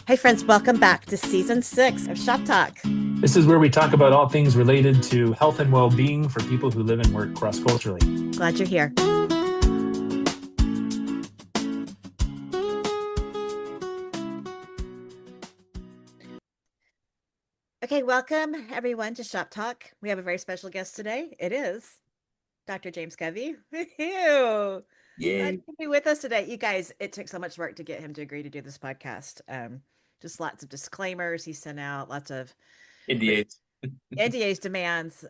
Hey, friends, welcome back to season 6 of Shop Talk. This is where we talk about all things related to health and well-being for people who live and work cross-culturally. Glad you're here. Okay, welcome everyone to Shop Talk. We have a very special guest today. It is Dr. James Covey. Glad Yay. to be with us today. You guys, it took so much work to get him to agree to do this podcast. Just lots of disclaimers he sent out, lots of NDAs. NDAs demands,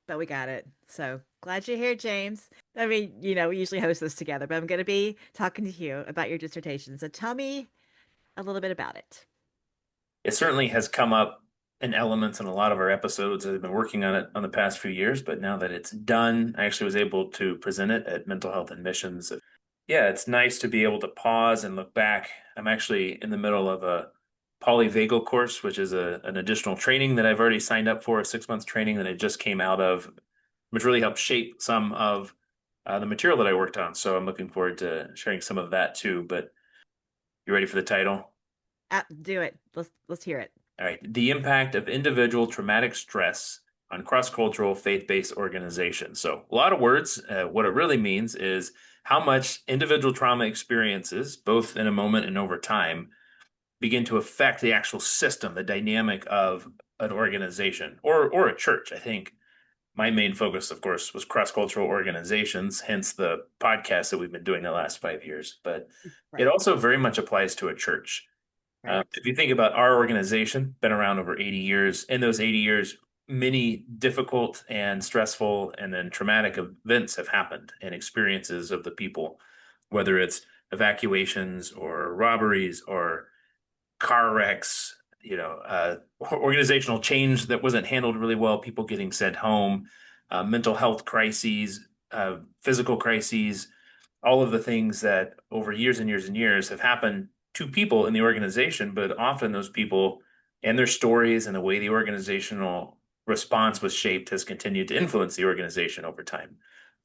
but we got it. So glad you're here, James. I mean, we usually host this together, but I'm going to be talking to you about your dissertation. So tell me a little bit about it. It certainly has come up in elements in a lot of our episodes. I've been working on it on the past few years, but now that it's done, I actually was able to present it at Mental Health Admissions. Yeah, it's nice to be able to pause and look back. I'm actually in the middle of a polyvagal course, which is an additional training that I've already signed up for, a 6 month training that I just came out of, which really helped shape some of the material that I worked on. So I'm looking forward to sharing some of that too. But you ready for the title? Do it. Let's hear it. All right. The impact of individual traumatic stress on cross-cultural faith-based organizations. So a lot of words. What it really means is how much individual trauma experiences, both in a moment and over time, begin to affect the actual system, the dynamic of an organization or a church. I think my main focus, of course, was cross-cultural organizations, hence the podcast that we've been doing the last 5 years. But it Right. also very much applies to a church. Right. If you think about our organization, been around over 80 years. In those 80 years, many difficult and stressful and then traumatic events have happened and experiences of the people, whether it's evacuations or robberies or car wrecks, organizational change that wasn't handled really well, people getting sent home, mental health crises, physical crises, all of the things that over years and years and years have happened to people in the organization, but often those people and their stories and the way the organizational response was shaped has continued to influence the organization over time.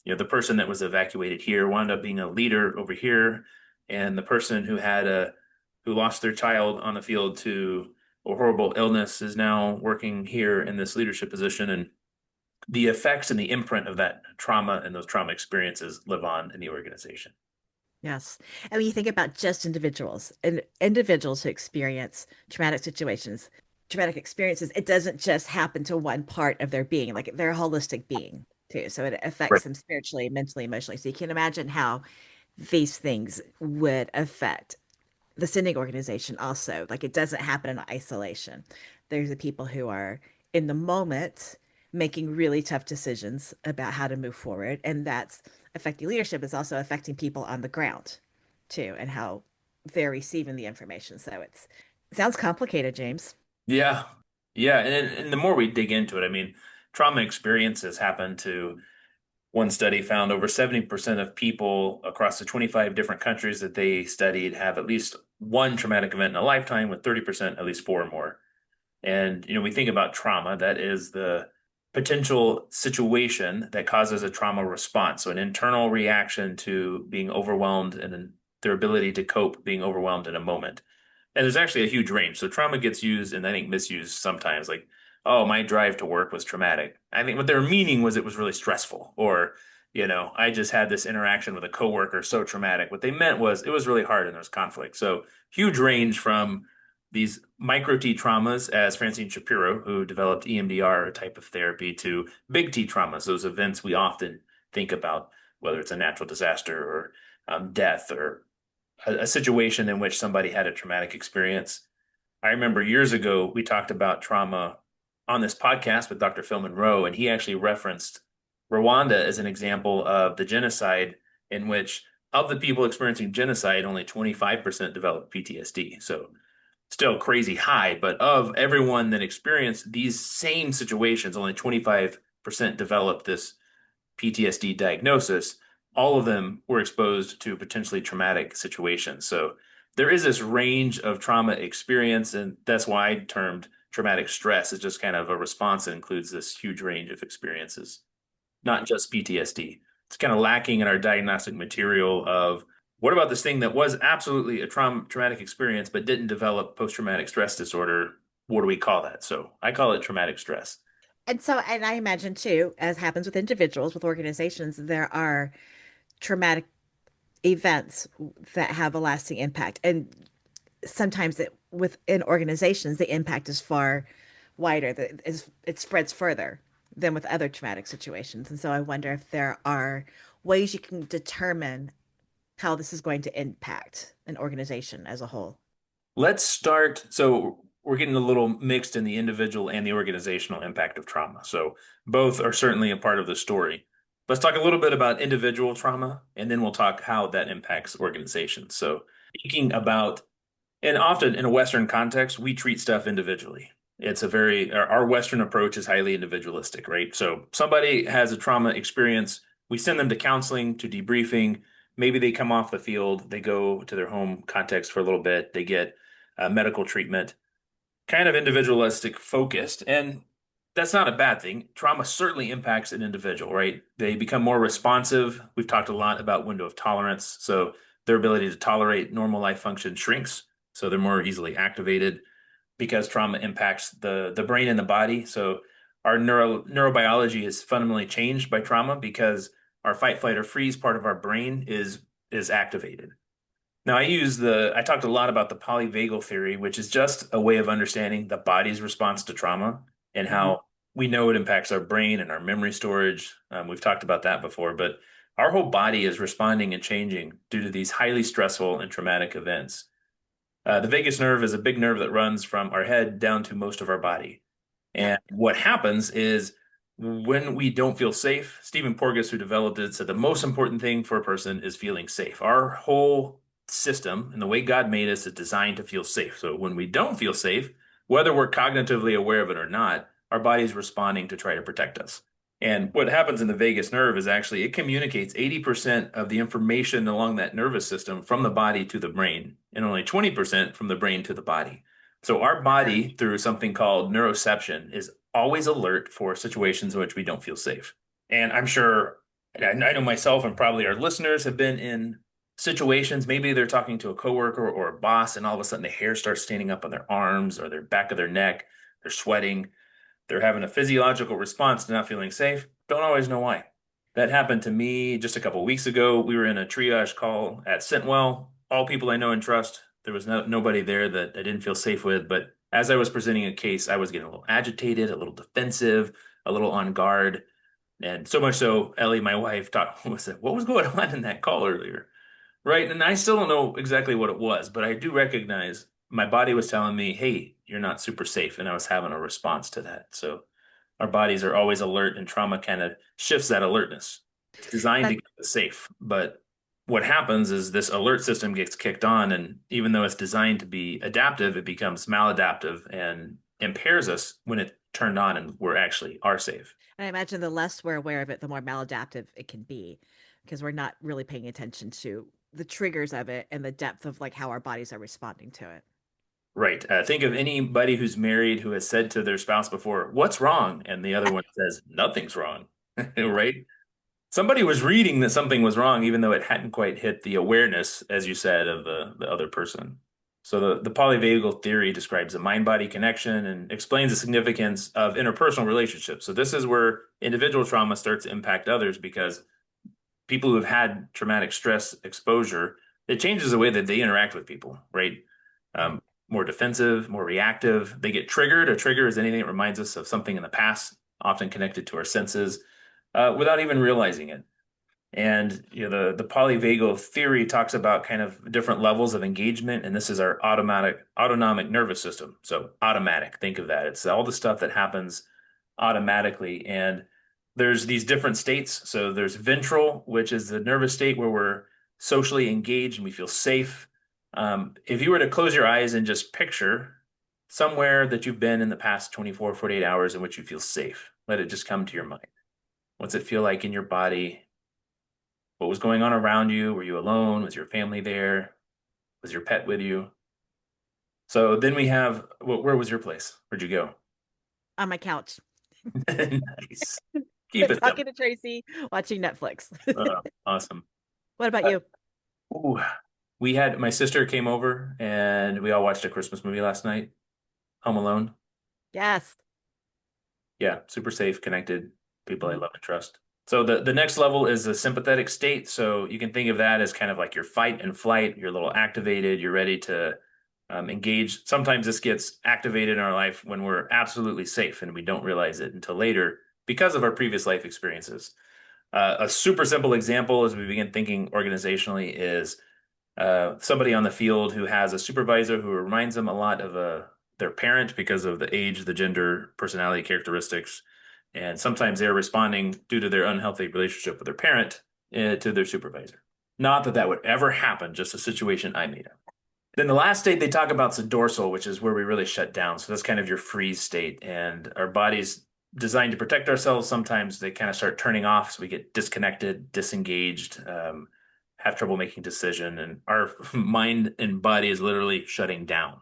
The person that was evacuated here wound up being a leader over here, and the person who lost their child on the field to a horrible illness is now working here in this leadership position. And the effects and the imprint of that trauma and those trauma experiences live on in the organization. Yes. And when you think about just individuals and individuals who experience traumatic situations, traumatic experiences, it doesn't just happen to one part of their being, like they're a holistic being too. So it Right. affects them spiritually, mentally, emotionally. So you can imagine how these things would affect the sending organization also. Like it doesn't happen in isolation. There's the people who are in the moment making really tough decisions about how to move forward. And that's affecting leadership is also affecting people on the ground too, and how they're receiving the information. So it sounds complicated, James. Yeah. Yeah. And the more we dig into it, I mean, trauma experiences happen to one study found over 70% of people across the 25 different countries that they studied have at least one traumatic event in a lifetime, with 30% at least four or more. And, we think about trauma, that is the potential situation that causes a trauma response. So an internal reaction to being overwhelmed and then their ability to cope being overwhelmed in a moment. And there's actually a huge range. So trauma gets used and I think misused sometimes, like, oh, my drive to work was traumatic. I think what their meaning was it was really stressful, or, I just had this interaction with a coworker so traumatic. What they meant was it was really hard and there was conflict. So huge range from these micro T traumas, as Francine Shapiro, who developed EMDR type of therapy, to big T traumas, those events we often think about, whether it's a natural disaster or death or a situation in which somebody had a traumatic experience. I remember years ago, we talked about trauma on this podcast with Dr. Phil Monroe, and he actually referenced Rwanda as an example of the genocide in which, of the people experiencing genocide, only 25% developed PTSD. So still crazy high, but of everyone that experienced these same situations, only 25% developed this PTSD diagnosis. All of them were exposed to potentially traumatic situations. So there is this range of trauma experience, and that's why I termed traumatic stress is just kind of a response that includes this huge range of experiences, not just PTSD. It's kind of lacking in our diagnostic material of What about this thing that was absolutely a traumatic experience, but didn't develop post-traumatic stress disorder? What do we call that? So I call it traumatic stress. And so, and I imagine too, as happens with individuals, with organizations, there are traumatic events that have a lasting impact. And sometimes within organizations, the impact is far wider, it spreads further than with other traumatic situations. And so I wonder if there are ways you can determine how this is going to impact an organization as a whole. Let's start. So we're getting a little mixed in the individual and the organizational impact of trauma. So both are certainly a part of the story. Let's talk a little bit about individual trauma, and then we'll talk how that impacts organizations. So thinking about, and often in a Western context, we treat stuff individually. It's a very, our Western approach is highly individualistic, right? So somebody has a trauma experience, we send them to counseling, to debriefing. Maybe they come off the field, they go to their home context for a little bit, they get medical treatment, kind of individualistic focused. And that's not a bad thing. Trauma certainly impacts an individual, right? They become more responsive. We've talked a lot about window of tolerance. So their ability to tolerate normal life function shrinks. So they're more easily activated because trauma impacts the brain and the body. So our neurobiology is fundamentally changed by trauma because our fight, flight, or freeze part of our brain is activated. Now, I talked a lot about the polyvagal theory, which is just a way of understanding the body's response to trauma and Mhm. how we know it impacts our brain and our memory storage. We've talked about that before, but our whole body is responding and changing due to these highly stressful and traumatic events. The vagus nerve is a big nerve that runs from our head down to most of our body. Yep. And what happens is when we don't feel safe, Stephen Porges, who developed it, said the most important thing for a person is feeling safe. Our whole system and the way God made us is designed to feel safe. So when we don't feel safe, whether we're cognitively aware of it or not, our body's responding to try to protect us. And what happens in the vagus nerve is actually it communicates 80% of the information along that nervous system from the body to the brain, and only 20% from the brain to the body. So our body, through something called neuroception, is always alert for situations in which we don't feel safe. And I'm sure, and I know myself and probably our listeners have been in situations, maybe they're talking to a coworker or a boss, and all of a sudden the hair starts standing up on their arms or their back of their neck. They're sweating. They're having a physiological response to not feeling safe. Don't always know why. That happened to me just a couple of weeks ago. We were in a triage call at Sentwell. All people I know and trust. There was nobody there that I didn't feel safe with. But as I was presenting a case, I was getting a little agitated, a little defensive, a little on guard. And so much so, Ellie, my wife, thought, what was going on in that call earlier? Right. And I still don't know exactly what it was, but I do recognize my body was telling me, hey, you're not super safe. And I was having a response to that. So our bodies are always alert, and trauma kind of shifts that alertness. It's designed to That keep us safe. But what happens is this alert system gets kicked on. And even though it's designed to be adaptive, it becomes maladaptive and impairs us when it's turned on and we're actually are safe. And I imagine the less we're aware of it, the more maladaptive it can be because we're not really paying attention to the triggers of it and the depth of like how our bodies are responding to it. Right. Think of anybody who's married who has said to their spouse before, "What's wrong?" And the other one says, "Nothing's wrong." Yeah. Right? Somebody was reading that something was wrong, even though it hadn't quite hit the awareness, as you said, of the other person. So the polyvagal theory describes the mind-body connection and explains the significance of interpersonal relationships. So this is where individual trauma starts to impact others because people who have had traumatic stress exposure, it changes the way that they interact with people, right? Right. Um, More defensive, more reactive. They get triggered. A trigger is anything that reminds us of something in the past, often connected to our senses, without even realizing it. And the polyvagal theory talks about kind of different levels of engagement, and this is our autonomic nervous system. So automatic, think of that. It's all the stuff that happens automatically. And there's these different states. So there's ventral, which is the nervous state where we're socially engaged and we feel safe. If you were to close your eyes and just picture somewhere that you've been in the past 24, 48 hours in which you feel safe, let it just come to your mind. What's it feel like in your body? What was going on around you? Were you alone? Was your family there? Was your pet with you? So then we have, where was your place? Where'd you go? On my couch, Nice. Keep it talking simple. to Tracy, watching Netflix. Awesome. What about Uh, you? Ooh, we had my sister came over and we all watched a Christmas movie last night, Home Alone. Yes. Yeah, super safe, connected, people I Mhm. love and trust. So the next level is a sympathetic state. So you can think of that as kind of like your fight and flight. You're a little activated. You're ready to engage. Sometimes this gets activated in our life when we're absolutely safe and we don't realize it until later because of our previous life experiences. A super simple example as we begin thinking organizationally is somebody on the field who has a supervisor who reminds them a lot of their parent because of the age, the gender, personality characteristics. And sometimes they're responding due to their unhealthy relationship with their parent to their supervisor. Not that that would ever happen, just a situation I made up. Then the last state they talk about is the dorsal, which is where we really shut down. So that's kind of your freeze state. And our body's designed to protect ourselves. Sometimes they kind of start turning off. So we get disconnected, disengaged, have trouble making decision. And our mind and body is literally shutting down.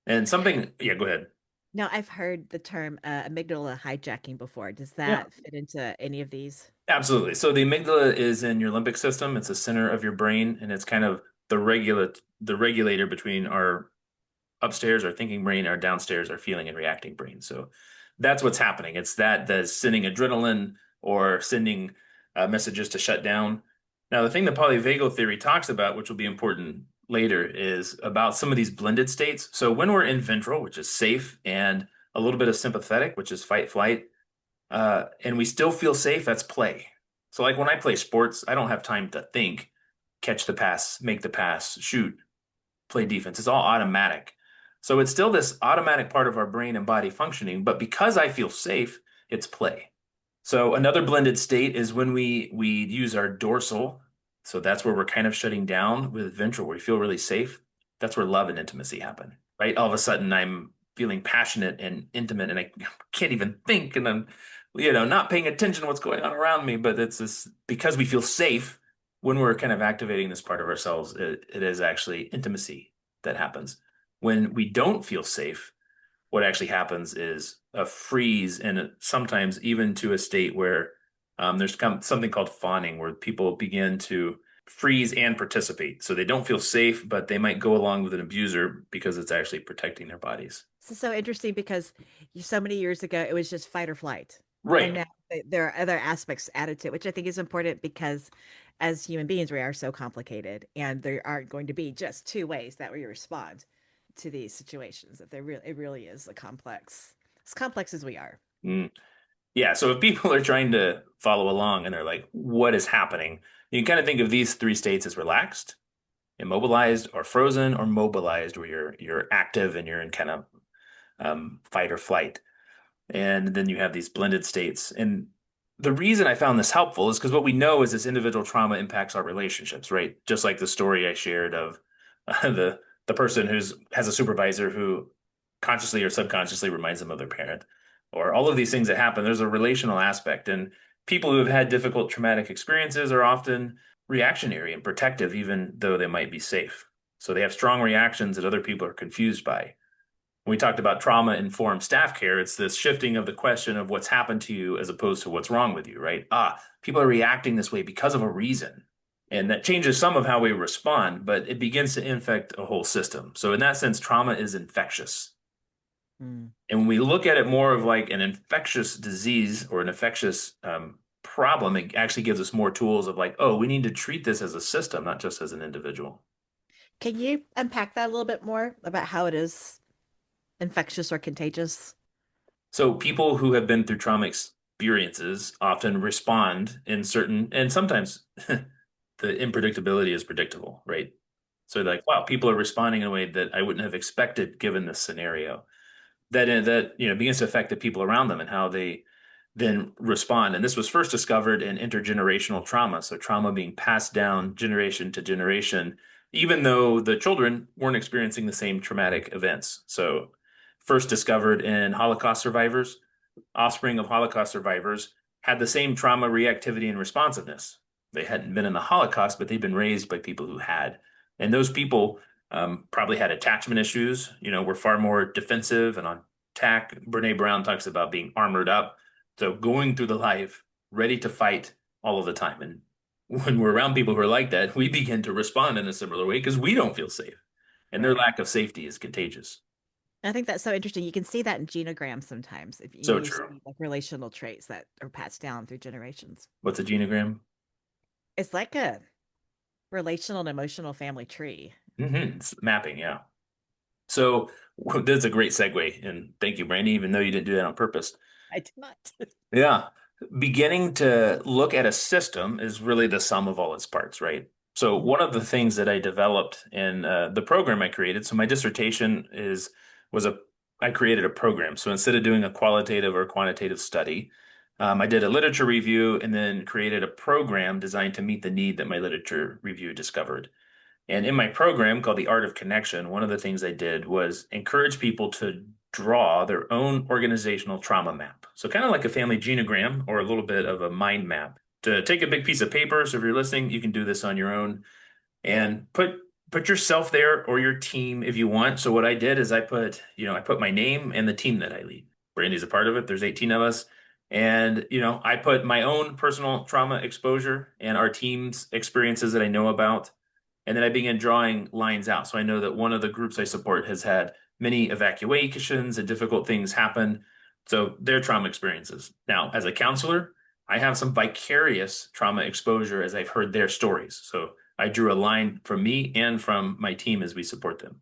And something, yeah, go ahead. Now, I've heard the term amygdala hijacking before. Does Yeah. that fit into any of these? Absolutely. So the amygdala is in your limbic system. It's the center of your brain, and it's kind of the regulator between our upstairs, our thinking brain, our downstairs, our feeling and reacting brain. So that's what's happening. It's that's sending adrenaline or sending messages to shut down. Now, the thing that polyvagal theory talks about, which will be important later, is about some of these blended states. So when we're in ventral, which is safe, and a little bit of sympathetic, which is fight flight, and we still feel safe, that's play. So like when I play sports, I don't have time to think, catch the pass, make the pass, shoot, play defense. It's all automatic. So it's still this automatic part of our brain and body functioning, but because I feel safe, it's play. So another blended state is when we use our dorsal. So that's where we're kind of shutting down with ventral, where we feel really safe. That's where love and intimacy happen, right? All of a sudden I'm feeling passionate and intimate and I can't even think and I'm, not paying attention to what's going on around me. But it's this because we feel safe when we're kind of activating this part of ourselves, it is actually intimacy that happens. When we don't feel safe, what actually happens is a freeze and sometimes even to a state where there's something called fawning, where people begin to freeze and participate. So they don't feel safe, but they might go along with an abuser because it's actually protecting their bodies. This is so interesting because so many years ago it was just fight or flight. And Right. now there are other aspects added to it, which I think is important because as human beings, we are so complicated and there aren't going to be just two ways that we respond to these situations, that it really is as complex as we are. Mm. Yeah. So if people are trying to follow along and they're like, what is happening? You can kind of think of these three states as relaxed, immobilized, or frozen, or mobilized, where you're active and you're in kind of fight or flight. And then you have these blended states. And the reason I found this helpful is because what we know is this individual trauma impacts our relationships, right? Just like the story I shared of the person who's has a supervisor who consciously or subconsciously reminds them of their parent, or all of these things that happen. There's a relational aspect, and people who have had difficult traumatic experiences are often reactionary and protective, even though they might be safe. So they have strong reactions that other people are confused by. When we talked about trauma informed staff care, it's this shifting of the question of what's happened to you as opposed to what's wrong with you, right? People are reacting this way because of a reason. And that changes some of how we respond, but it begins to infect a whole system. So, in that sense, trauma is infectious. Mm. And when we look at it more of like an infectious disease or an infectious problem, it actually gives us more tools of like, oh, we need to treat this as a system, not just as an individual. Can you unpack that a little bit more about how it is infectious or contagious? So people who have been through trauma experiences often respond in certain, and sometimes the unpredictability is predictable, right? So like, wow, people are responding in a way that I wouldn't have expected given this scenario. That begins to affect the people around them and how they then respond. And this was first discovered in intergenerational trauma, so trauma being passed down generation to generation, even though the children weren't experiencing the same traumatic events. So first discovered in Holocaust survivors, offspring of Holocaust survivors had the same trauma reactivity and responsiveness. They hadn't been in the Holocaust, but they'd been raised by people who had. And those people probably had attachment issues, were far more defensive and on attack. Brene Brown talks about being armored up. So going through the life, ready to fight all of the time. And when we're around people who are like that, we begin to respond in a similar way because we don't feel safe. And their Right. lack of safety is contagious. I think that's so interesting. You can see that in genograms sometimes. If So you true. see like relational traits that are passed down through generations. What's a genogram? It's like a relational and emotional family tree. It's mapping, yeah. So that's a great segue. And thank you, Brandy, even though you didn't do that on purpose. I did not. Yeah. Beginning to look at a system is really the sum of all its parts, right? So Mhm. one of the things that I developed in the program I created, so my dissertation was a I created a program. So instead of doing a qualitative or quantitative study, I did a literature review and then created a program designed to meet the need that my literature review discovered. And in my program called The Art of Connection, one of the things I did was encourage people to draw their own organizational trauma map. So, kind of like a family genogram or a little bit of a mind map. To take a big piece of paper, so if you're listening, you can do this on your own and put yourself there or your team if you want. So what I did is I put my name and the team that I lead. Brandy's a part of it. There's 18 of us. And, I put my own personal trauma exposure and our team's experiences that I know about. And then I began drawing lines out. So I know that one of the groups I support has had many evacuations and difficult things happen. So their trauma experiences. Now, as a counselor, I have some vicarious trauma exposure as I've heard their stories. So I drew a line from me and from my team as we support them.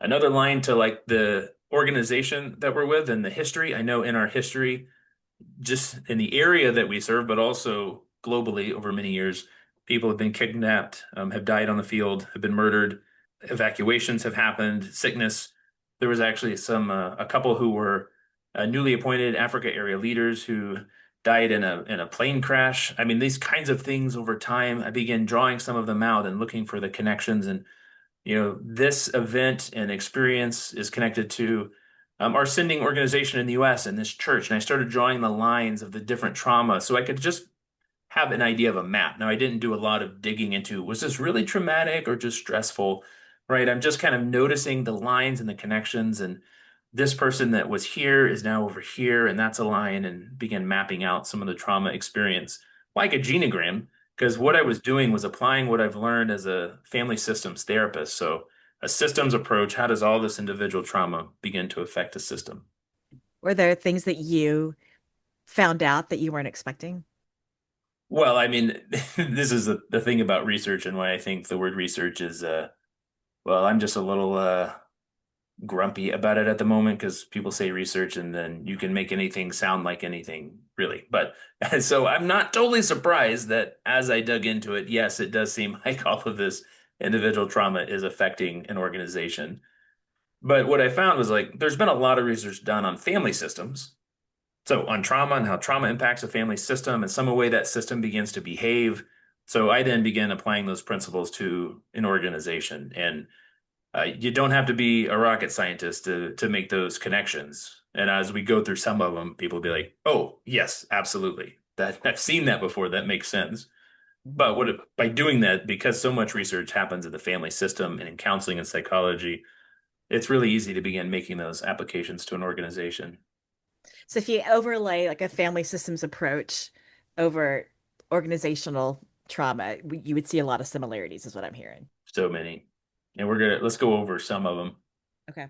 Another line to like the organization that we're with and the history. I know in our history, just in the area that we serve, but also globally over many years, people have been kidnapped, have died on the field, have been murdered, evacuations have happened, sickness. There was actually a couple who were newly appointed Africa area leaders who died in a plane crash. I mean, these kinds of things over time, I began drawing some of them out and looking for the connections. And this event and experience is connected to our sending organization in the US and this church. And I started drawing the lines of the different trauma so I could just have an idea of a map. Now, I didn't do a lot of digging into was this really traumatic or just stressful, right? I'm just kind of noticing the lines and the connections. And this person that was here is now over here, and that's a line, and begin mapping out some of the trauma experience like a genogram. Because what I was doing was applying what I've learned as a family systems therapist. So, a systems approach, how does all this individual trauma begin to affect a system? Were there things that you found out that you weren't expecting? Well, I mean, this is the thing about research and why I think the word research is, well, I'm just a little grumpy about it at the moment because people say research and then you can make anything sound like anything, really. But so I'm not totally surprised that as I dug into it, yes, it does seem like all of this individual trauma is affecting an organization. But what I found was like there's been a lot of research done on family systems. So on trauma and how trauma impacts a family system and some way that system begins to behave. So I then began applying those principles to an organization. And you don't have to be a rocket scientist to make those connections. And as we go through some of them, people will be like, "Oh, yes, absolutely. That I've seen that before. That makes sense." Mhm. But by doing that, because so much research happens in the family system and in counseling and psychology, it's really easy to begin making those applications to an organization. So if you overlay like a family systems approach over organizational trauma, you would see a lot of similarities, is what I'm hearing. So many, and let's go over some of them. Okay.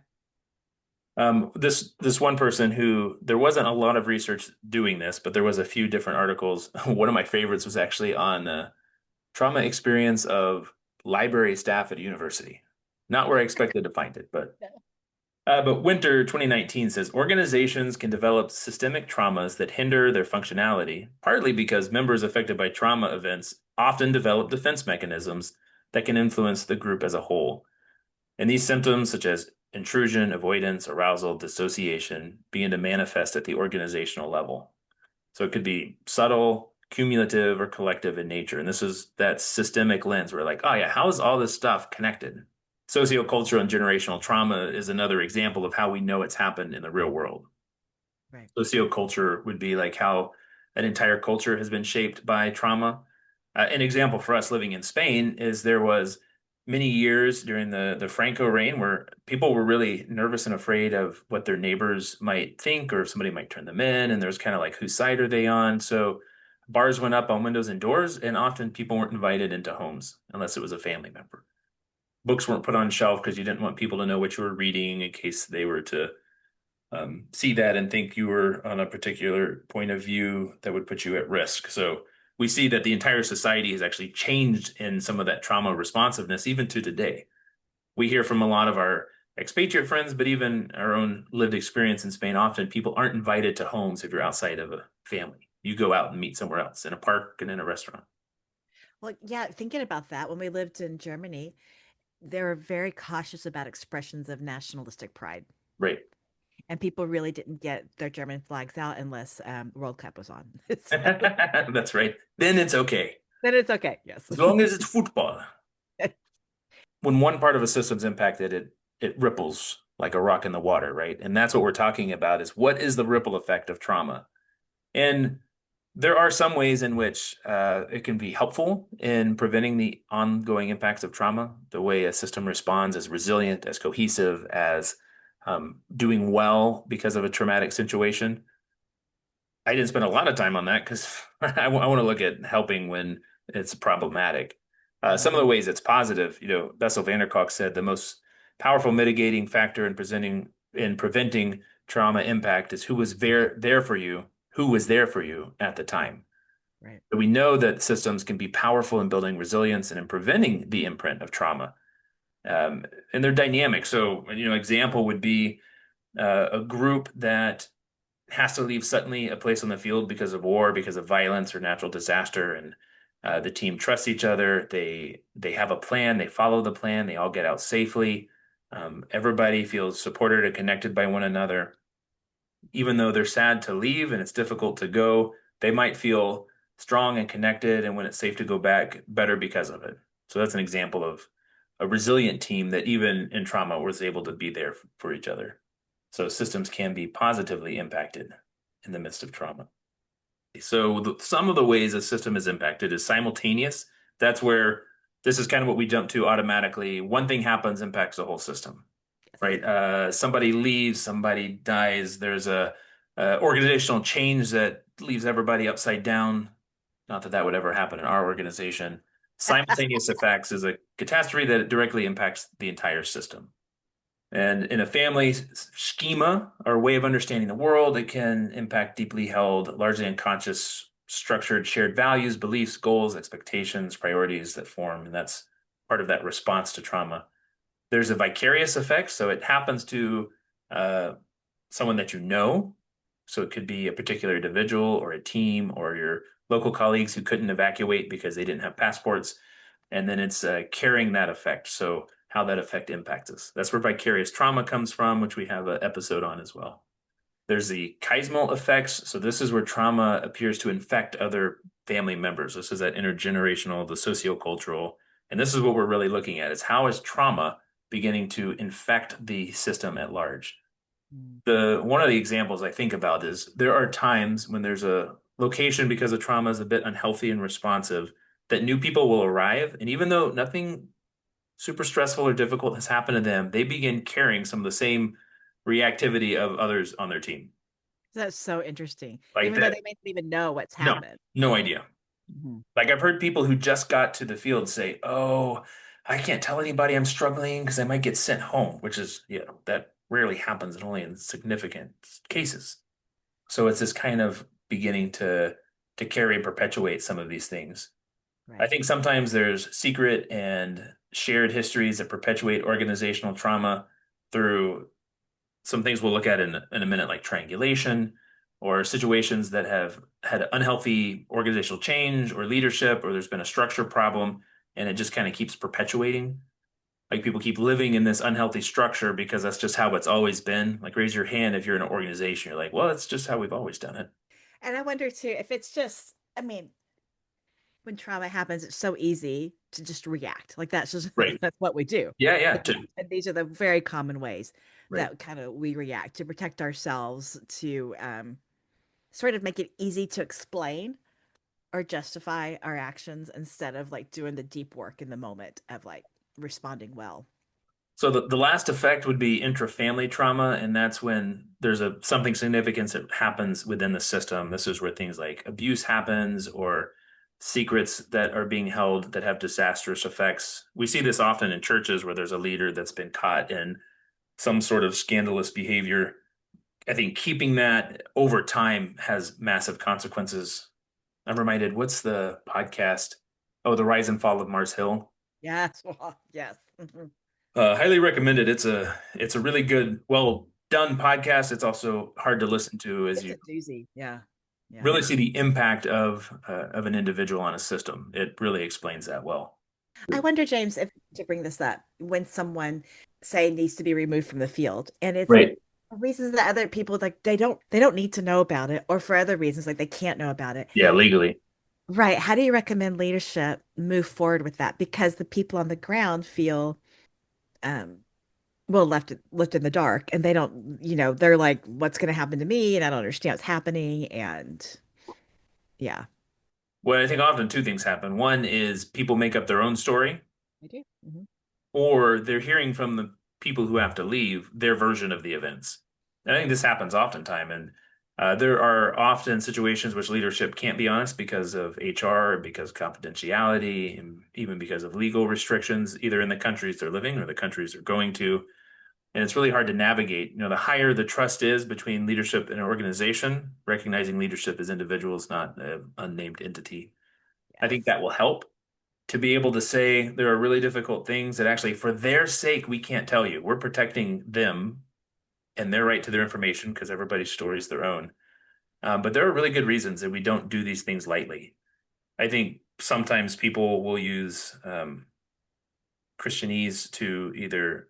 This one person who there wasn't a lot of research doing this, but there was a few different articles. One of my favorites was actually on trauma experience of library staff at a university. Not where I expected to find it, but Winter 2019 says organizations can develop systemic traumas that hinder their functionality, partly because members affected by trauma events often develop defense mechanisms that can influence the group as a whole. And these symptoms, such as intrusion, avoidance, arousal, dissociation, begin to manifest at the organizational level. So it could be subtle, cumulative, or collective in nature. And this is that systemic lens where, like, oh, yeah, how is all this stuff connected? Sociocultural and generational trauma is another example of how we know it's happened in the real world. Right. Socioculture would be like how an entire culture has been shaped by trauma. An example for us living in Spain is there was many years during the Franco reign where people were really nervous and afraid of what their neighbors might think or if somebody might turn them in, and there's kind of like whose side are they on? So bars went up on windows and doors, and often people weren't invited into homes unless it was a family member. Books weren't put on shelf because you didn't want people to know what you were reading in case they were to see that and think you were on a particular point of view that would put you at risk. So we see that the entire society has actually changed in some of that trauma responsiveness, even to today. We hear from a lot of our expatriate friends, but even our own lived experience in Spain, often people aren't invited to homes if you're outside of a family. You go out and meet somewhere else in a park and in a restaurant. Well, yeah, thinking about that, when we lived in Germany, they were very cautious about expressions of nationalistic pride. Right. And people really didn't get their German flags out unless World Cup was on. So That's right. Then it's okay. then it's okay. Yes. As long as it's football. When one part of a system's impacted, it ripples like a rock in the water, right? And that's what we're talking about is what is the ripple effect of trauma? And there are some ways in which it can be helpful in preventing the ongoing impacts of trauma. The way a system responds as resilient, as cohesive, as doing well because of a traumatic situation. I didn't spend a lot of time on that because I want to look at helping when it's problematic. Some of the Mhm. ways it's positive, Bessel van der Kolk said the most powerful mitigating factor in preventing trauma impact is who was there for you at the time. Right. So we know that systems can be powerful in building resilience and in preventing the imprint of trauma. And they're dynamic. So, example would be a group that has to leave suddenly a place on the field because of war, because of violence or natural disaster, and the team trusts each other. They have a plan. They follow the plan. They all get out safely. Everybody feels supported and connected by one another. Even though they're sad to leave and it's difficult to go, they might feel strong and connected, and when it's safe to go back, better because of it. So that's an example of a resilient team that even in trauma was able to be there for each other. So systems can be positively impacted in the midst of trauma. So some of the ways a system is impacted is simultaneous. That's where this is kind of what we jump to automatically. One thing happens, impacts the whole system, Yes. right? Somebody leaves, somebody dies. There's a organizational change that leaves everybody upside down. Not that that would ever happen in our organization. Simultaneous effects is a catastrophe that directly impacts the entire system. And in a family schema or way of understanding the world, it can impact deeply held, largely unconscious, structured shared values, beliefs, goals, expectations, priorities that form. And that's part of that response to trauma. There's a vicarious effect. So it happens to uh, someone that you know. So it could be a particular individual or a team or your local colleagues who couldn't evacuate because they didn't have passports. And then it's carrying that effect. So how that effect impacts us. That's where vicarious trauma comes from, which we have an episode on as well. There's the chiasmal effects. So this is where trauma appears to infect other family members. This is that intergenerational, the sociocultural. And this is what we're really looking at is how is trauma beginning to infect the system at large? Mm. The one of the examples I think about is there are times when there's a location because the trauma is a bit unhealthy and responsive that new people will arrive, and even though nothing super stressful or difficult has happened to them, they begin carrying some of the same reactivity of others on their team. That's so interesting. Like Even though that, they may not even know what's no, happened. no idea. Mhm. Like I've heard people who just got to the field say, "Oh, I can't tell anybody I'm struggling because I might get sent home," which is, that rarely happens and only in significant cases. So it's this kind of beginning to carry and perpetuate some of these things. I Right. think sometimes there's secret and shared histories that perpetuate organizational trauma through some things we'll look at in a minute, like triangulation or situations that have had unhealthy organizational change or leadership, or there's been a structure problem and it just kind of keeps perpetuating. Like people keep living in this unhealthy structure because that's just how it's always been. Like raise your hand if you're in an organization. You're like, well, that's just how we've always done it. And I wonder too if it's just, I mean, when trauma happens, it's so easy to just react. Like that's just Right. that's what we do. Yeah, yeah. We react. And these are the very common ways Right. that kind of we react to protect ourselves, to sort of make it easy to explain or justify our actions instead of like doing the deep work in the moment of like responding well. So the last effect would be intra-family trauma, and that's when there's a something significant that happens within the system. This is where things like abuse happens or secrets that are being held that have disastrous effects. We see this often in churches where there's a leader that's been caught in some sort of scandalous behavior. I think keeping that over time has massive consequences. I'm reminded, what's the podcast? Oh, The Rise and Fall of Mars Hill. Yes. Well, yes. Mhm. Highly recommended. It's a really good, well done podcast. It's also hard to listen to as It's you a doozy. Yeah. Yeah. really see the impact of an individual on a system. It really explains that well. I wonder, James, if to bring this up, when someone say needs to be removed from the field, and it's Right. for reasons that other people like they don't need to know about it, or for other reasons like they can't know about it. Yeah, legally. Right. How do you recommend leadership move forward with that? Because the people on the ground feel um well left in the dark, and they don't, they're like, what's going to happen to me? And I don't understand what's happening. And yeah, Well, I think often two things happen. One is people make up their own story, I do. Hmm. or they're hearing from the people who have to leave their version of the events. And I think this happens oftentimes. And there are often situations which leadership can't be honest because of HR, because of confidentiality, and even because of legal restrictions, either in the countries they're living or the countries they're going to. And it's really hard to navigate. The higher the trust is between leadership and an organization, recognizing leadership as individuals, not an unnamed entity, I think Yes. that will help to be able to say there are really difficult things that actually, for their sake, we can't tell you. We're protecting them and their right to their information because everybody's story is their own. But there are really good reasons that we don't do these things lightly. I think sometimes people will use Christianese to either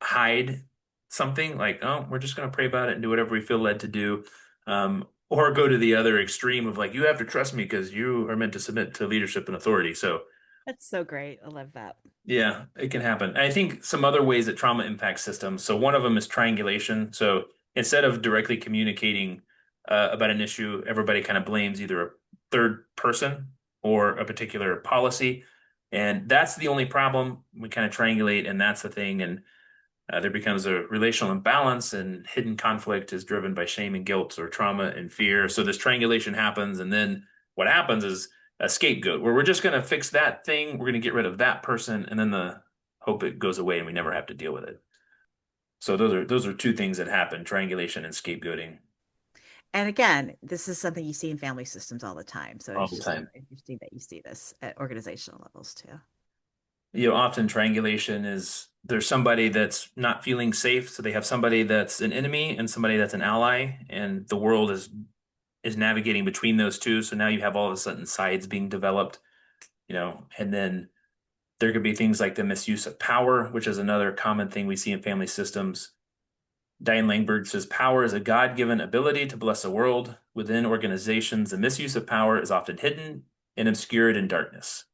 hide something like, oh, we're just going to pray about it and do whatever we feel led to do, or go to the other extreme of like, you have to trust me because you are meant to submit to leadership and authority. So That's so great. I love that. yeah, it can happen. I think some other ways that trauma impacts systems. So one of them is triangulation. So instead of directly communicating about an issue, everybody kind of blames either a third person or a particular policy. And that's the only problem. We kind of triangulate, and that's the thing. And there becomes a relational imbalance, and hidden conflict is driven by shame and guilt or trauma and fear. So this triangulation happens, and then what happens is a scapegoat where we're just going to fix that thing, we're going to get rid of that person, and then the hope it goes away and we never have to deal with it. So those are two things that happen: triangulation and scapegoating And again, this is something you see in family systems all the time. So all it's the just time. interesting that you see this at organizational levels too. Often triangulation is there's somebody that's not feeling safe, so they have somebody that's an enemy and somebody that's an ally, and the world is navigating between those two. So now you have all of a sudden sides being developed, and then there could be things like the misuse of power, which is another common thing we see in family systems. Diane Langberg says power is a God-given ability to bless a world. Within organizations, the misuse of power is often hidden and obscured in darkness.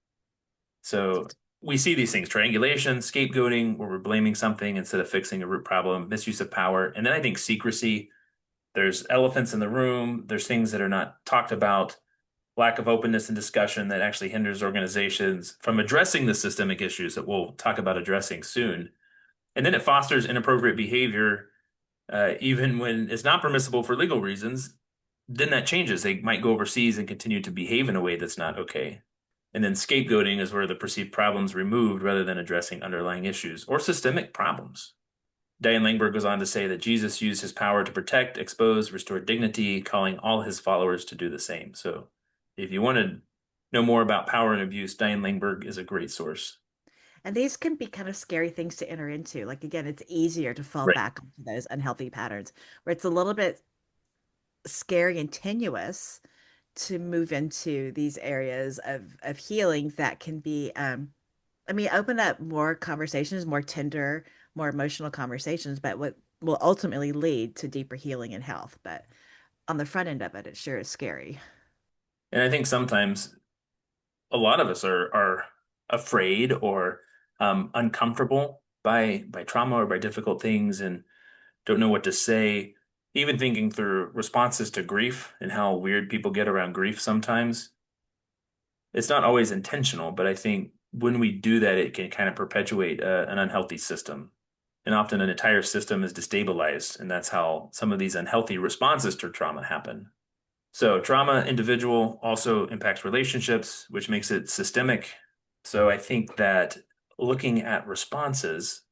So we see these things: triangulation, scapegoating, where we're blaming something instead of fixing a root problem, misuse of power. And then I think secrecy. There's elephants in the room, there's things that are not talked about, lack of openness and discussion that actually hinders organizations from addressing the systemic issues that we'll talk about addressing soon. And then it fosters inappropriate behavior, even when it's not permissible for legal reasons. Then that changes. They might go overseas and continue to behave in a way that's not okay. And then scapegoating is where the perceived problems removed rather than addressing underlying issues or systemic problems. Diane Langberg goes on to say that Jesus used his power to protect, expose, restore dignity, calling all his followers to do the same. So if you want to know more about power and abuse, Diane Langberg is a great source. And these can be kind of scary things to enter into. Like again, it's easier to fall Right. back onto those unhealthy patterns where it's a little bit scary and tenuous to move into these areas of healing that can be I mean, open up more conversations, more tender, more emotional conversations, but what will ultimately lead to deeper healing and health. But on the front end of it, it sure is scary. And I think sometimes a lot of us are afraid or uncomfortable by trauma or by difficult things and don't know what to say. Even thinking through responses to grief and how weird people get around grief sometimes. It's not always intentional, but I think when we do that, it can kind of perpetuate an unhealthy system. and often an entire system is destabilized, and that's how some of these unhealthy responses to trauma happen. So trauma individual also impacts relationships, which makes it systemic. So I think that looking at responses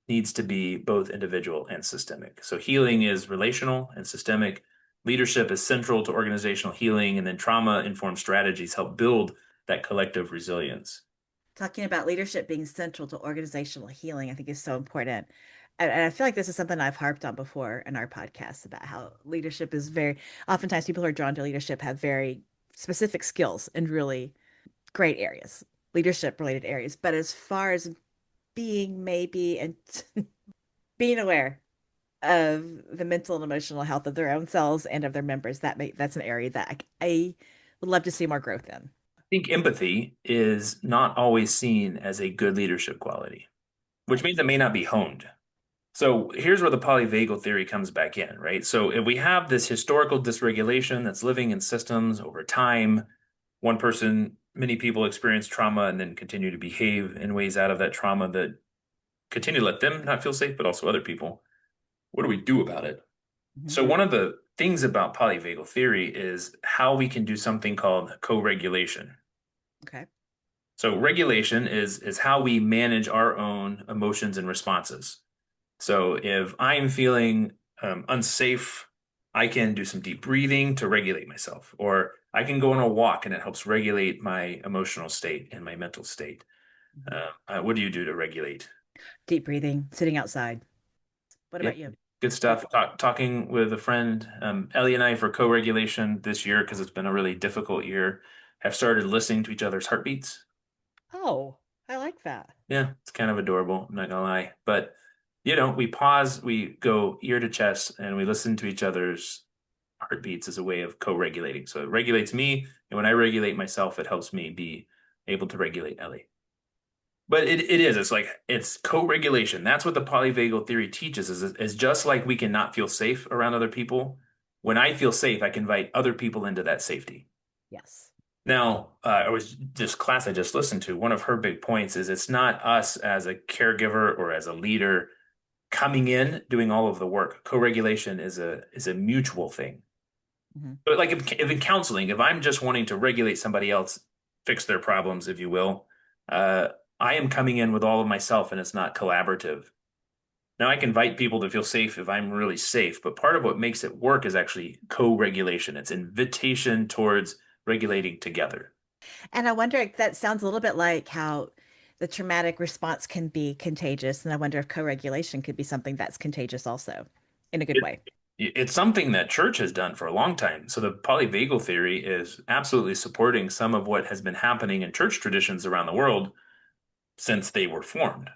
needs to be both individual and systemic. So healing is relational and systemic. Leadership is central to organizational healing, and then trauma-informed strategies help build that collective resilience. Talking about leadership being central to organizational healing, I think is so important. And I feel like this is something I've harped on before in our podcast about how leadership is very, oftentimes people who are drawn to leadership have very specific skills in really great areas, leadership related areas. But as far as being maybe and being aware of the mental and emotional health of their own selves and of their members, that's an area that I would love to see more growth in. I think empathy is not always seen as a good leadership quality, which Right. means it may not be honed. So here's where the polyvagal theory comes back in, right? So if we have this historical dysregulation that's living in systems over time, one person, many people experience trauma and then continue to behave in ways out of that trauma that continue to let them not feel safe, but also other people. What do we do about it? Hmm. So one of the things about polyvagal theory is how we can do something called co-regulation. Okay. So regulation is how we manage our own emotions and responses. So if I'm feeling unsafe, I can do some deep breathing to regulate myself, or I can go on a walk and it helps regulate my emotional state and my mental state. Hmm. What do you do to regulate? Deep breathing, sitting outside. What Yeah, about you? good stuff. Talking with a friend, Ellie and I, for co-regulation this year because it's been a really difficult year, have started listening to each other's heartbeats. Oh, I like that. Yeah, it's kind of adorable, I'm not gonna lie. But we pause, we go ear to chest, and we listen to each other's heartbeats as a way of co-regulating. So it regulates me, and when I regulate myself, it helps me be able to regulate Ellie. But it's like it's co-regulation. That's what the polyvagal theory teaches is just like we cannot feel safe around other people. When I feel safe, I can invite other people into that safety. Yes. Now, I was this class I just listened to. One of her big points is it's not us as a caregiver or as a leader coming in doing all of the work. Co-regulation is a mutual thing. Hmm. But like if in counseling, if I'm just wanting to regulate somebody else, fix their problems, if you will, uh, I am coming in with all of myself, and it's not collaborative. Now I can invite people to feel safe if I'm really safe, but part of what makes it work is actually co-regulation. It's invitation towards regulating together. And I wonder if that sounds a little bit like how the traumatic response can be contagious. And I wonder if co-regulation could be something that's contagious also in a good It, way. it's something that church has done for a long time. So the polyvagal theory is absolutely supporting some of what has been happening in church traditions around the world since they were formed.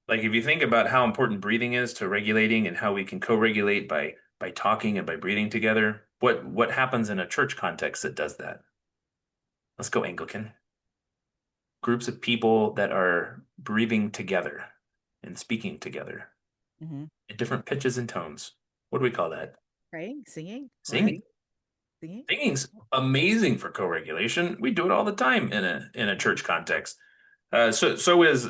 Like if you think about how important breathing is to regulating and how we can co-regulate by talking and by breathing together, what happens in a church context that does that? Let's go Anglican. Groups of people that are breathing together and speaking together Hmm. at different pitches and tones. What do we call that? Praying, singing, right? Singing. Singing. Singing's amazing for co-regulation. We do it all the time in a church context. So is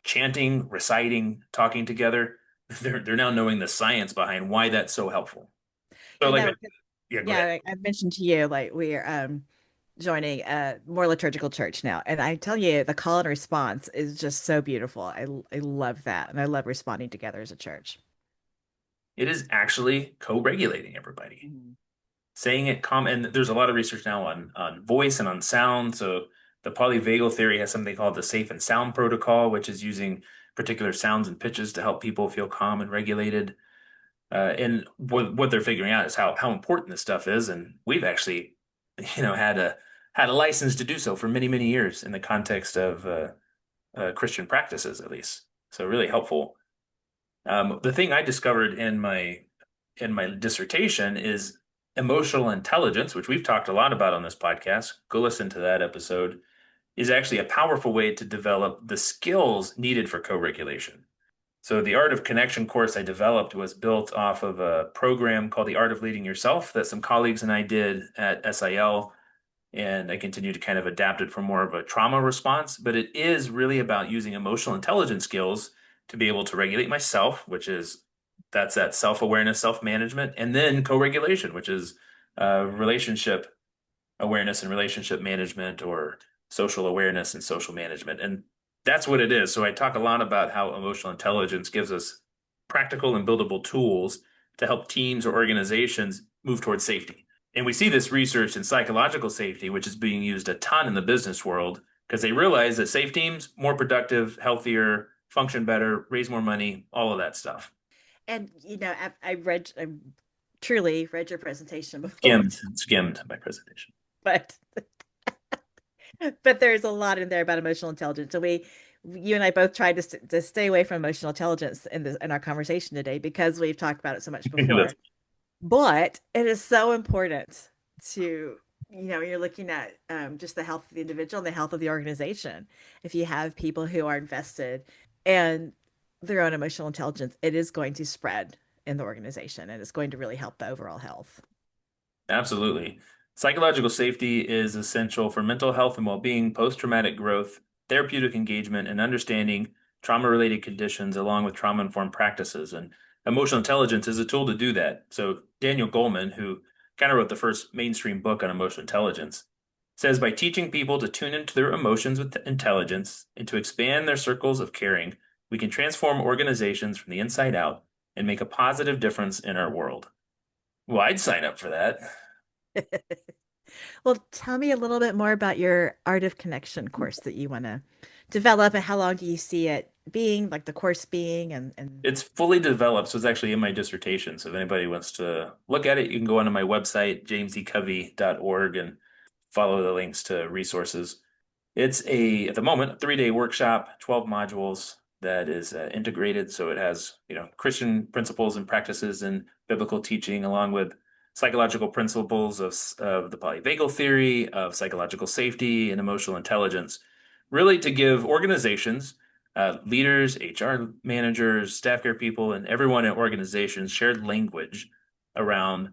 chanting, reciting, talking together. They're now knowing the science behind why that's so helpful. So I like, know. yeah, go Yeah, ahead. I mentioned to you like we're joining a more liturgical church now, and I tell you the call and response is just so beautiful. I love that, and I love responding together as a church. It is actually co-regulating everybody. Mhm. Saying it and there's a lot of research now on voice and on sound. So the polyvagal theory has something called the safe and sound protocol, which is using particular sounds and pitches to help people feel calm and regulated. And what they're figuring out is how important this stuff is, and we've actually, had a license to do so for many many years in the context of Christian practices, at least. So really helpful. The thing I discovered in my dissertation is emotional intelligence, which we've talked a lot about on this podcast. Go listen to that episode. Is actually a powerful way to develop the skills needed for co-regulation. So the Art of Connection course I developed was built off of a program called the Art of Leading Yourself that some colleagues and I did at SIL, and I continue to kind of adapt it for more of a trauma response. But it is really about using emotional intelligence skills to be able to regulate myself, which is that's that self-awareness, self-management, and then co-regulation, which is relationship awareness and relationship management, or social awareness and social management. And that's what it is. So I talk a lot about how emotional intelligence gives us practical and buildable tools to help teams or organizations move towards safety. And we see this research in psychological safety, which is being used a ton in the business world because they realize that safe teams, more productive, healthier, function better, raise more money, all of that stuff. And I truly read your presentation before, Skimmed my presentation. but but there's a lot in there about emotional intelligence. And you and I both tried to stay away from emotional intelligence in our conversation today because we've talked about it so much before. That's But it is so important to, you're looking at just the health of the individual and the health of the organization. If you have people who are invested and their own emotional intelligence, it is going to spread in the organization and it's going to really help the overall health. Absolutely. Psychological safety is essential for mental health and well-being, post-traumatic growth, therapeutic engagement, and understanding trauma-related conditions along with trauma-informed practices. And emotional intelligence is a tool to do that. So Daniel Goleman, who kind of wrote the first mainstream book on emotional intelligence, says by teaching people to tune into their emotions with intelligence and to expand their circles of caring, we can transform organizations from the inside out and make a positive difference in our world. Well, I'd sign up for that. Well, tell me a little bit more about your Art of Connection course that you want to develop and how long do you see it being, like the course being and It's fully developed, so it's actually in my dissertation. So if anybody wants to look at it, you can go onto my website, jamesecovey.org, and follow the links to resources. It's at the moment, a 3-day workshop, 12 modules that is integrated. So it has, Christian principles and practices and biblical teaching, along with psychological principles of the polyvagal theory, of psychological safety and emotional intelligence, really to give organizations, leaders, HR managers, staff care people, and everyone in organizations shared language around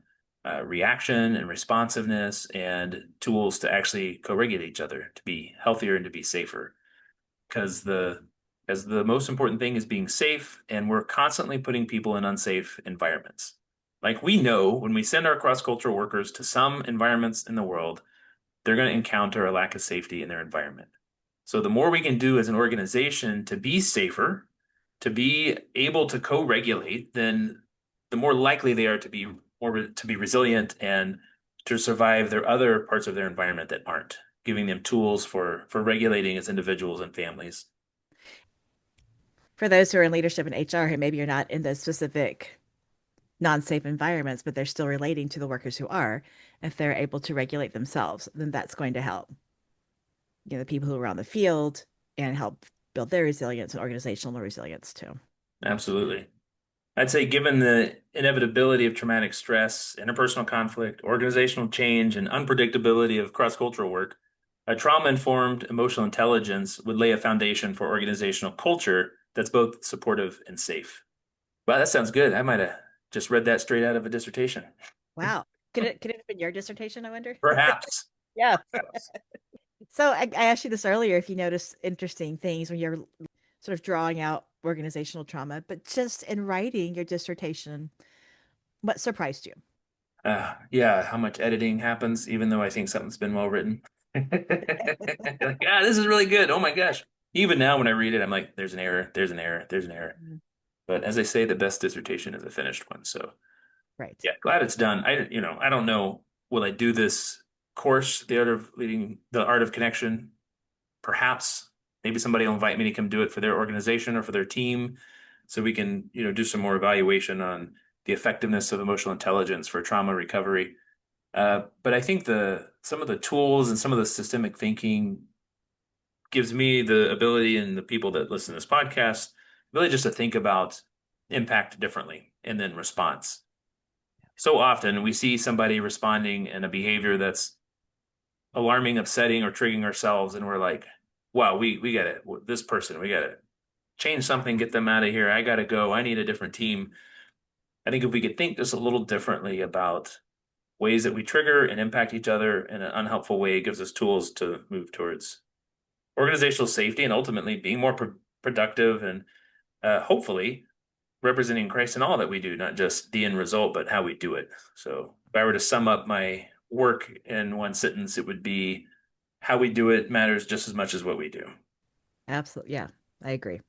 reaction and responsiveness and tools to actually co-regulate each other to be healthier and to be safer. Because the most important thing is being safe, and we're constantly putting people in unsafe environments. Like we know when we send our cross-cultural workers to some environments in the world, they're going to encounter a lack of safety in their environment. So the more we can do as an organization to be safer, to be able to co-regulate, then the more likely they are to be resilient and to survive their other parts of their environment that aren't, giving them tools for regulating as individuals and families. for those who are in leadership in HR who maybe are not in those specific non-safe environments, but they're still relating to the workers who are, if they're able to regulate themselves, then that's going to help, the people who are on the field and help build their resilience and organizational resilience too. Absolutely. I'd say, given the inevitability of traumatic stress, interpersonal conflict, organizational change, and unpredictability of cross-cultural work, a trauma-informed emotional intelligence would lay a foundation for organizational culture that's both supportive and safe. Wow, that sounds good. I might have just read that straight out of a dissertation. Wow. Could it have been your dissertation, I wonder? Perhaps. Yeah. Perhaps. So I asked you this earlier if you notice interesting things when you're sort of drawing out organizational trauma, but just in writing your dissertation, what surprised you? Yeah, how much editing happens, even though I think something's been well written. Like, this is really good. Oh my gosh. Even now when I read it, I'm like, there's an error, there's an error, there's an error. Mm. But as I say, the best dissertation is a finished one. So Right. yeah, glad it's done. I don't know, will I do this course, the art of connection? Perhaps maybe somebody will invite me to come do it for their organization or for their team so we can, do some more evaluation on the effectiveness of emotional intelligence for trauma recovery. But I think the some of the tools and some of the systemic thinking gives me the ability, and the people that listen to this podcast, really just to think about impact differently and then response. So often we see somebody responding in a behavior that's alarming, upsetting, or triggering ourselves, and we're like, wow, we gotta, this person, we gotta change something, get them out of here. I gotta go. I need a different team. I think if we could think just a little differently about ways that we trigger and impact each other in an unhelpful way, it gives us tools to move towards organizational safety and ultimately being more productive and hopefully representing Christ in all that we do, not just the end result, but how we do it. So if I were to sum up my work in one sentence, it would be how we do it matters just as much as what we do. Absolutely. Yeah, I agree.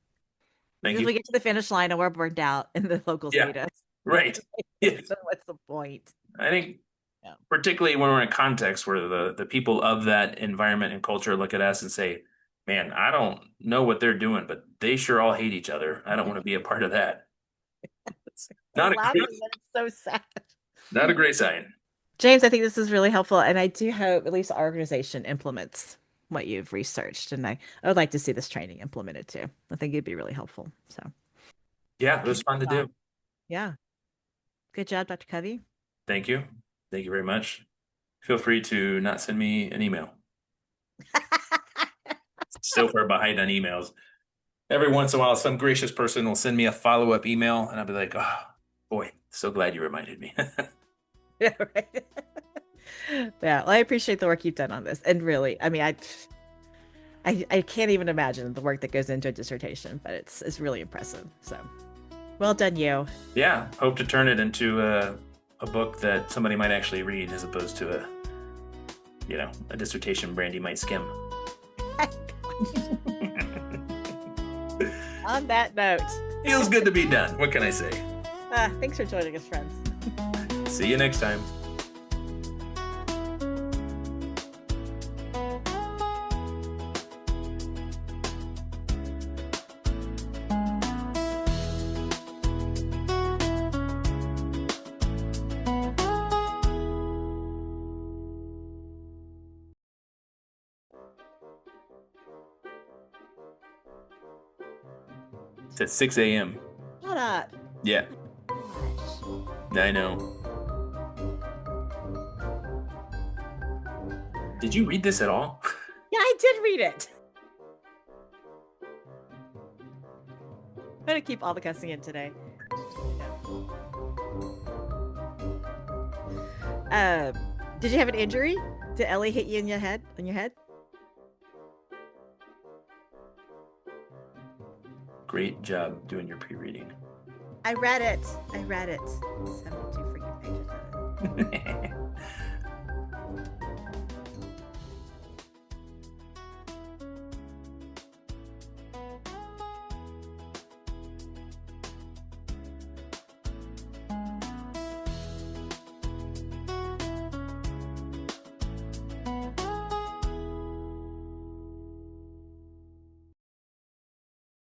Thank Because you. we get to the finish line and we're burned out and the locals Yeah, hate us. right. Yes. So what's the point? I think Yeah. particularly when we're in a context where the people of that environment and culture look at us and say, man, I don't know what they're doing, but they sure all hate each other. I don't want to be a part of that. It's We're not a laughing, great, but it's so sad. not a great sign. James, I think this is really helpful, and I do hope at least our organization implements what you've researched, and I would like to see this training implemented too. I think it'd be really helpful. So Yeah, it was keep fun to going on. do. Yeah. Good job, Dr. Covey. Thank you. Thank you very much. Feel free to not send me an email. So far behind on emails. Every once in a while, some gracious person will send me a follow-up email, and I'll be like, oh, boy, so glad you reminded me. Yeah, right. Yeah, well, I appreciate the work you've done on this. And really, I mean, I can't even imagine the work that goes into a dissertation, but it's really impressive. So well done, you. Yeah, hope to turn it into a book that somebody might actually read as opposed to a dissertation Brandi might skim. On that note, Feels good to be done. What can I say? thanks for joining us, friends. See you next time. It's at 6 a.m. Shut up. Yeah, Gosh. I know. Did you read this at all? Yeah, I did read it. I'm gonna keep all the cussing in today. Um, did you have an injury? Did Ellie hit you in your head? On your head? Great job doing your pre-reading. I read it. I read it. 72 freaking pages of it.